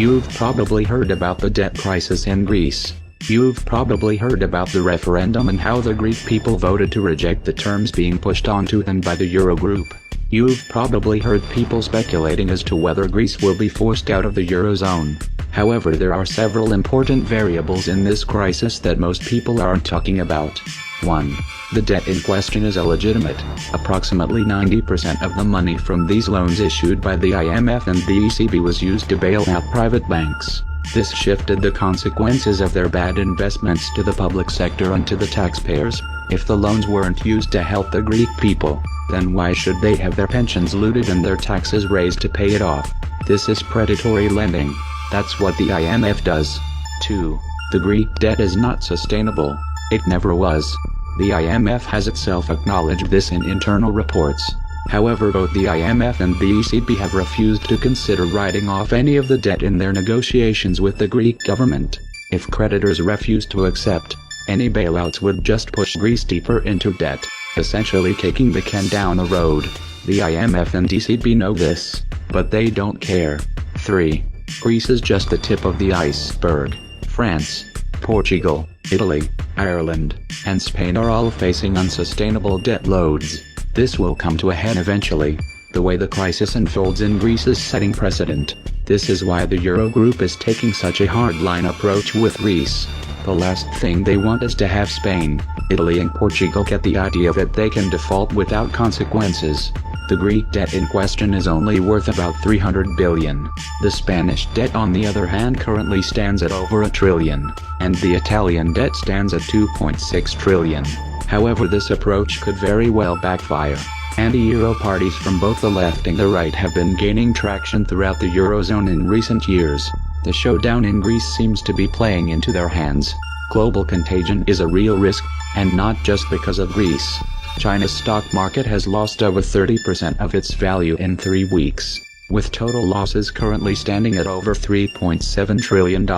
You've probably heard about the debt crisis in Greece. You've probably heard about the referendum and how the Greek people voted to reject the terms being pushed onto them by the Eurogroup. You've probably heard people speculating as to whether Greece will be forced out of the Eurozone. However, there are several important variables in this crisis that most people aren't talking about. 1. The debt in question is illegitimate. Approximately 90% of the money from these loans issued by the IMF and the ECB was used to bail out private banks. This shifted the consequences of their bad investments to the public sector and to the taxpayers. If the loans weren't used to help the Greek people, then why should they have their pensions looted and their taxes raised to pay it off? This is predatory lending. That's what the IMF does. 2. The Greek debt is not sustainable. It never was. The IMF has itself acknowledged this in internal reports. However, both the IMF and the ECB have refused to consider writing off any of the debt in their negotiations with the Greek government. If creditors refuse to accept, any bailouts would just push Greece deeper into debt, essentially kicking the can down the road. The IMF and ECB know this, but they don't care. 3. Greece is just the tip of the iceberg. France, Portugal, Italy, Ireland, and Spain are all facing unsustainable debt loads. This will come to a head eventually. The way the crisis unfolds in Greece is setting precedent. This is why the Eurogroup is taking such a hardline approach with Greece. The last thing they want is to have Spain, Italy and Portugal get the idea that they can default without consequences. The Greek debt in question is only worth about 300 billion. The Spanish debt on the other hand currently stands at over $1 trillion, and the Italian debt stands at 2.6 trillion. However, this approach could very well backfire. Anti-Euro parties from both the left and the right have been gaining traction throughout the Eurozone in recent years. The showdown in Greece seems to be playing into their hands. Global contagion is a real risk, and not just because of Greece. China's stock market has lost over 30% of its value in 3 weeks, with total losses currently standing at over $3.7 trillion.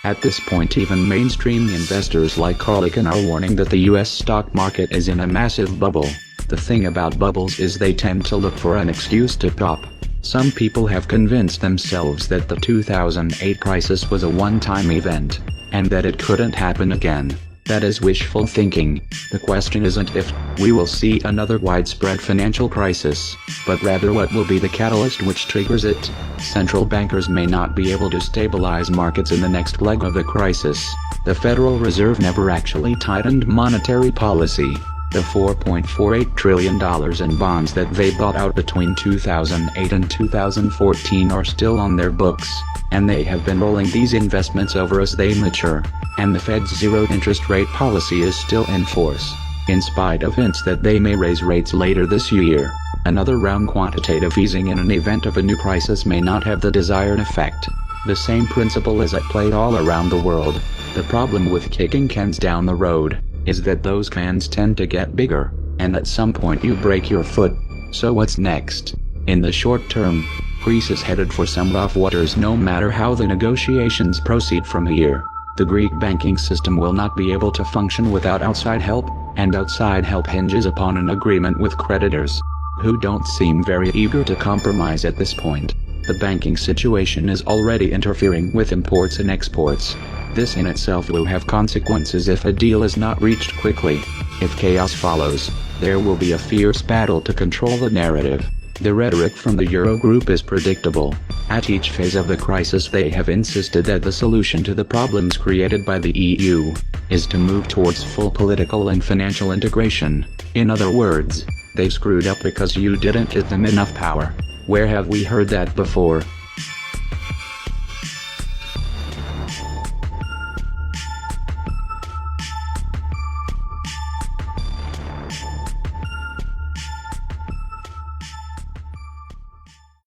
At this point, even mainstream investors like Carl Icahn are warning that the US stock market is in a massive bubble. The thing about bubbles is they tend to look for an excuse to pop. Some people have convinced themselves that the 2008 crisis was a one-time event, and that it couldn't happen again. That is wishful thinking. The question isn't if we will see another widespread financial crisis, but rather what will be the catalyst which triggers it. Central bankers may not be able to stabilize markets in the next leg of the crisis. The Federal Reserve never actually tightened monetary policy. The $4.48 trillion in bonds that they bought out between 2008 and 2014 are still on their books, and they have been rolling these investments over as they mature. And the Fed's zero interest rate policy is still in force, in spite of hints that they may raise rates later this year. Another round quantitative easing in an event of a new crisis may not have the desired effect. The same principle is at play all around the world. The problem with kicking cans down the road is that those cans tend to get bigger, and at some point you break your foot. So what's next? In the short term, Greece is headed for some rough waters no matter how the negotiations proceed from here. The Greek banking system will not be able to function without outside help, and outside help hinges upon an agreement with creditors, who don't seem very eager to compromise at this point. The banking situation is already interfering with imports and exports. This in itself will have consequences if a deal is not reached quickly. If chaos follows, there will be a fierce battle to control the narrative. The rhetoric from the Eurogroup is predictable. At each phase of the crisis they have insisted that the solution to the problems created by the EU is to move towards full political and financial integration. In other words, they screwed up because you didn't give them enough power. Where have we heard that before?